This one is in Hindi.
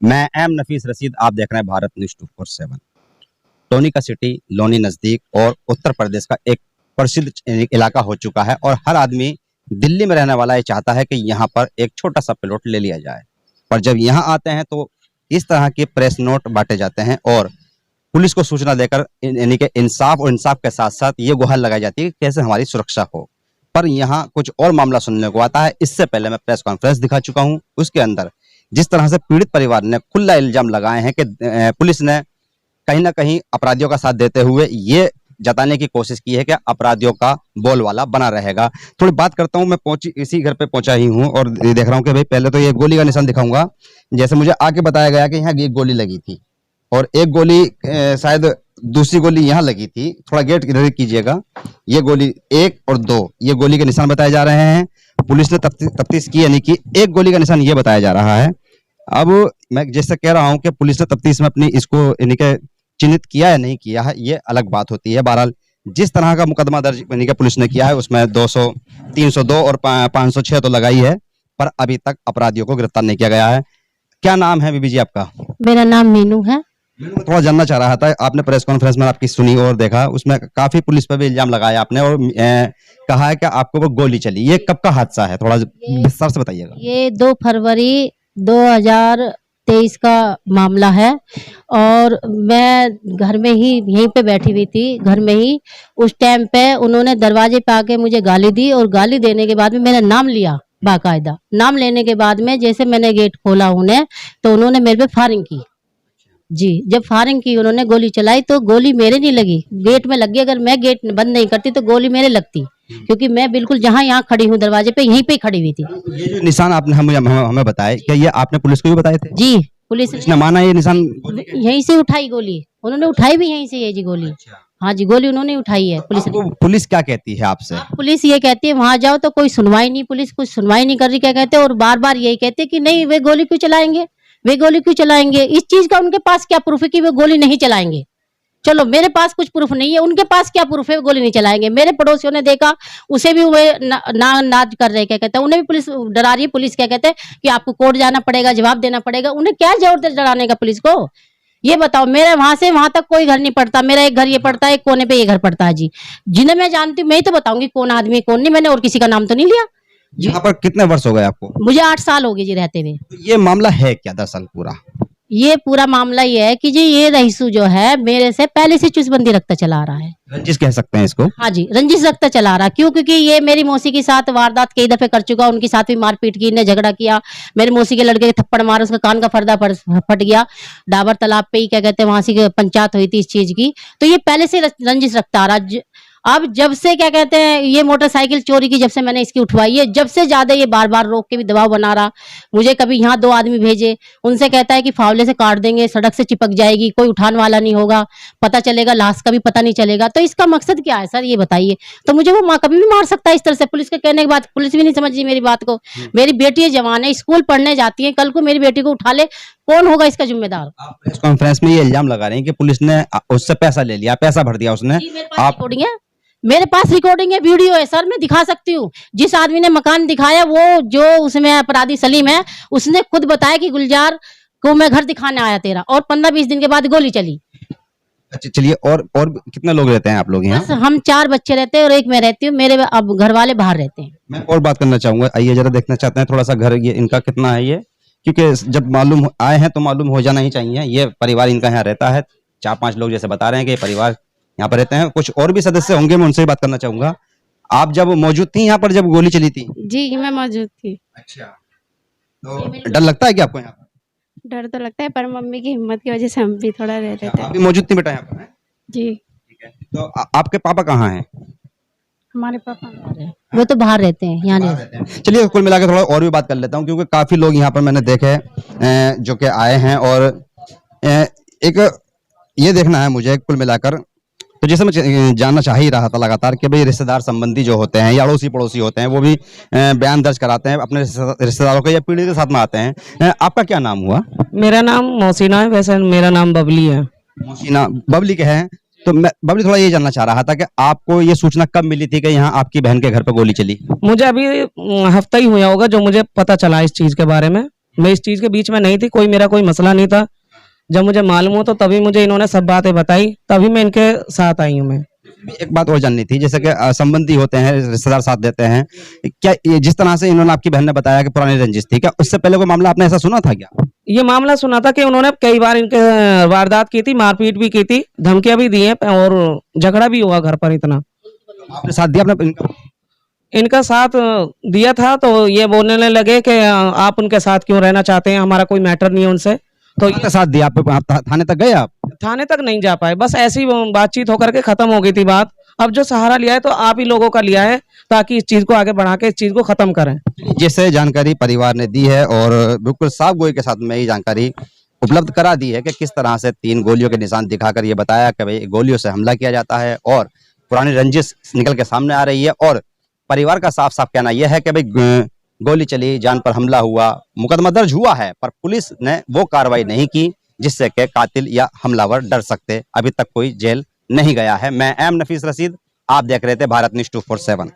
मैं एम नफीस रशीद, आप देख रहे हैं भारत न्यूज 247। टोनी का सिटी लोनी नजदीक और उत्तर प्रदेश का एक प्रसिद्ध इलाका हो चुका है और हर आदमी दिल्ली में रहने वाला ये चाहता है कि यहाँ पर एक छोटा सा प्लॉट ले लिया जाए। पर जब यहाँ आते हैं तो इस तरह के प्रेस नोट बांटे जाते हैं और पुलिस को सूचना देकर यानी कि इंसाफ और इंसाफ के साथ साथ ये गुहार लगाई जाती है कि कैसे हमारी सुरक्षा हो। पर यहाँ कुछ और मामला सुनने को आता है। इससे पहले मैं प्रेस कॉन्फ्रेंस दिखा चुका हूँ, उसके अंदर जिस तरह से पीड़ित परिवार ने खुला इल्जाम लगाए हैं कि पुलिस ने कहीं ना कहीं अपराधियों का साथ देते हुए ये जताने की कोशिश की है कि अपराधियों का बोलवाला बना रहेगा। थोड़ी बात करता हूँ, मैं इसी घर पे पहुंचा ही हूँ और देख रहा हूँ कि भाई पहले तो ये गोली का निशान दिखाऊंगा। जैसे मुझे आके बताया गया कि यहाँ एक गोली लगी थी और एक गोली शायद दूसरी गोली यहाँ लगी थी। थोड़ा गेट इधर कीजिएगा। ये गोली 1 और 2 ये गोली के निशान बताए जा रहे हैं। पुलिस ने तफ्तीश की यानी कि एक गोली का निशान ये बताया जा रहा है। अब मैं जैसे कह रहा हूं कि पुलिस ने तफ्तीश में अपनी इसको यानी कि चिन्हित किया या नहीं किया है, ये अलग बात होती है। बहरहाल जिस तरह का मुकदमा दर्ज यानी कि पुलिस ने किया है उसमें 200, 302 और 506 तो लगाई है, पर अभी तक अपराधियों को गिरफ्तार नहीं किया गया है। क्या नाम है बीबी जी आपका? मेरा नाम मीनू है। मैं थोड़ा जानना चाह रहा था, आपने प्रेस कॉन्फ्रेंस में आपकी सुनी और देखा, उसमें काफी पुलिस पर भी इल्जाम लगाया आपने और कहा है कि आपको वो गोली चली। ये कब का हादसा है, थोड़ा विस्तार से बताइएगा। ये 2 फरवरी 2023 का मामला है और मैं घर में ही यहीं पे बैठी हुई थी, घर में ही। उस टाइम पे उन्होंने दरवाजे पे आके मुझे गाली दी और गाली देने के बाद में मेरा नाम लिया। बाकायदा नाम लेने के बाद में जैसे मैंने गेट खोला उन्हें तो उन्होंने मेरे पे फायरिंग की जी। जब फायरिंग की उन्होंने गोली चलाई तो गोली मेरे नहीं लगी, गेट में लगी। अगर मैं गेट बंद नहीं करती तो गोली मेरे लगती, क्योंकि मैं बिल्कुल जहाँ यहाँ खड़ी हूँ दरवाजे पे यहीं पे खड़ी हुई थी। ये जो निशान आपने हमें बताए, क्या ये आपने पुलिस को भी बताए थे? जी, पुलिस ने माना ये निशान यहीं से उठाई गोली, उन्होंने उठाई भी यहीं से है जी गोली। हाँ जी, गोली उन्होंने उठाई है पुलिस ने। पुलिस क्या कहती है आपसे? पुलिस ये कहती है वहां जाओ तो कोई सुनवाई नहीं, पुलिस कुछ सुनवाई नहीं कर रही। क्या कहते हैं और बार बार यही कहते हैं कि नहीं वे गोली क्यों चलाएंगे, वे गोली क्यों चलाएंगे। इस चीज का उनके पास क्या प्रूफ है कि वे गोली नहीं चलाएंगे? चलो मेरे पास कुछ प्रूफ नहीं है, उनके पास क्या प्रूफ है वो गोली नहीं चलाएंगे। मेरे पड़ोसियों ने देखा, उसे भी वे नाज कर रहे। क्या कहते हैं उन्हें भी पुलिस डरा रही है। पुलिस क्या कहते हैं कि आपको कोर्ट जाना पड़ेगा, जवाब देना पड़ेगा। उन्हें क्या जरूरत है डराने का पुलिस को? ये बताओ, मेरे वहां से वहां तक कोई घर नहीं पड़ता। मेरा एक घर ये पड़ता है, एक कोने पे ये घर पड़ता है जी। जिन्हें मैं जानती हूँ मैं ही तो बताऊंगी कौन आदमी कौन नहीं। मैंने और किसी का नाम तो नहीं लिया। यहाँ पर कितने वर्ष हो गए आपको? मुझे 8 साल हो गए जी रहते हुए। ये मामला है क्या दरअसल पूरा? ये पूरा मामला ये है कि जी ये रईसू जो है मेरे से पहले से चुसबंदी रखता चला रहा है। रंजिश कह सकते हैं इसको? हाँ जी, रंजिश रखता चला रहा। क्यों? क्योंकि ये मेरी मौसी के साथ वारदात कई दफे कर चुका, उनके साथ भी मारपीट की, इन्हें झगड़ा किया। मेरी मौसी के लड़के के थप्पड़ मारा, उसका कान का पर्दा फट गया। डाबर तालाब पे ही क्या कहते हैं वहां से पंचायत हुई थी इस चीज की। तो ये पहले से रंजिश रखता आ रहा। अब जब से क्या कहते हैं ये मोटरसाइकिल चोरी की जब से मैंने इसकी उठवाई है, जब से ज्यादा ये बार बार रोक के भी दबाव बना रहा। मुझे कभी यहाँ 2 आदमी भेजे, उनसे कहता है कि फावले से काट देंगे, सड़क से चिपक जाएगी, कोई उठाने वाला नहीं होगा, पता चलेगा लाश का भी पता नहीं चलेगा। तो इसका मकसद क्या है सर ये बताइए? तो मुझे वो कभी भी मार सकता है इस तरह से। पुलिस के कहने के बाद पुलिस भी नहीं समझ रही मेरी बात को। मेरी बेटी जवान है, स्कूल पढ़ने जाती है, कल को मेरी बेटी को उठा ले, कौन होगा इसका जिम्मेदार? आप प्रेस कॉन्फ्रेंस में ये इल्जाम लगा रहे हैं कि पुलिस ने उससे पैसा ले लिया, पैसा भर दिया उसने। मेरे पास रिकॉर्डिंग है, वीडियो है सर, मैं दिखा सकती हूँ। जिस आदमी ने मकान दिखाया वो जो उसमें अपराधी सलीम है, उसने खुद बताया कि गुलजार को मैं घर दिखाने आया तेरा, और 15-20 दिन के बाद गोली चली। अच्छा चलिए, और कितने लोग रहते हैं आप लोग यहाँ? हम 4 बच्चे रहते हैं और एक मैं रहती हूँ। मेरे अब घर वाले बाहर रहते हैं। मैं और बात करना चाहूंगा, आइए जरा देखना चाहते हैं थोड़ा सा घर ये इनका कितना है ये, क्योंकि जब मालूम आए हैं तो मालूम हो जाना ही चाहिए। ये परिवार इनका यहाँ रहता है, 4-5 लोग जैसे बता रहे हैं कि ये परिवार यहाँ पर रहते हैं। कुछ और भी सदस्य होंगे, मैं उनसे भी बात करना चाहूंगा। आप जब मौजूद थी यहाँ पर जब गोली चली थी? जी मैं मौजूद थी। अच्छा, तो डर लगता है कि आपको यहाँ पर? डर तो लगता है, पर मम्मी की हिम्मत की वजह से हम भी थोड़ा रह लेते हैं। आप भी मौजूद थी बेटा यहाँ पर? जी। ठीक है, तो आपके पापा कहाँ हैं? हमारे पापा वो तो बाहर रहते हैं, यहाँ नहीं रहते हैं। चलिए कुल मिलाकर थोड़ा और भी बात कर लेता हूँ, क्योंकि काफी लोग यहाँ पर मैंने देखे जो कि आए हैं और एक ये देखना है मुझे कुल मिलाकर। तो जैसे मैं जानना चाह ही रहा था लगातार कि भाई रिश्तेदार संबंधी जो होते हैं या अड़ोसी पड़ोसी होते हैं वो भी बयान दर्ज कराते हैं अपने रिश्तेदारों के या पीढ़ी के साथ में आते हैं। आपका क्या नाम हुआ? मेरा नाम मोहसिना है, वैसे मेरा नाम बबली है। मोहसिना, बबली क्या है? तो मैं बबली थोड़ा ये जानना चाह रहा था कि आपको ये सूचना कब मिली थी कि यहाँ आपकी बहन के घर पर गोली चली? मुझे अभी हफ्ता ही हुआ होगा जो मुझे पता चला इस चीज के बारे में। मैं इस चीज के बीच में नहीं थी, मेरा कोई मसला नहीं था। जब मुझे मालूम हो तो तभी मुझे इन्होंने सब बातें बताई, तभी मैं इनके साथ आई हूँ। मैं एक बात और जाननी थी, जैसे कि संबंधी होते हैं, रिश्तेदार साथ देते हैं, क्या ये जिस तरह से इन्होंने आपकी बहन ने बताया कि पुरानी रंजिश थी, क्या उससे पहले कोई मामला आपने ऐसा सुना था क्या? ये मामला सुना था कि उन्होंने कई बार इनके वारदात की थी, मारपीट भी की थी, धमकियां भी दी हैं और झगड़ा भी हुआ घर पर इतना। आपने साथ दिया अपने इनका साथ दिया था तो ये बोलने लगे कि आप उनके साथ क्यों रहना चाहते हैं, हमारा कोई मैटर नहीं है उनसे। तो तो साथ दिया आप थाने तक गए आप? थाने तक नहीं जा पाए, बस ऐसी बातचीत होकर के खत्म हो गई थी बात। अब जो सहारा लिया है तो आप ही लोगों का लिया है, ताकि इस चीज को आगे बढ़ा के इस चीज को खत्म करें। जैसे जानकारी परिवार ने दी है और बिल्कुल साफ गोई के साथ में ये जानकारी उपलब्ध करा दी है कि किस तरह से 3 गोलियों के निशान दिखाकर ये बताया कि भाई गोलियों से हमला किया जाता है और पुरानी रंजिश निकल के सामने आ रही है। और परिवार का साफ साफ कहना यह है कि भाई गोली चली, जान पर हमला हुआ, मुकदमा दर्ज हुआ है, पर पुलिस ने वो कार्रवाई नहीं की जिससे कि कातिल या हमलावर डर सकते। अभी तक कोई जेल नहीं गया है। मैं एम नफीस रशीद, आप देख रहे थे भारत न्यूज़ 247।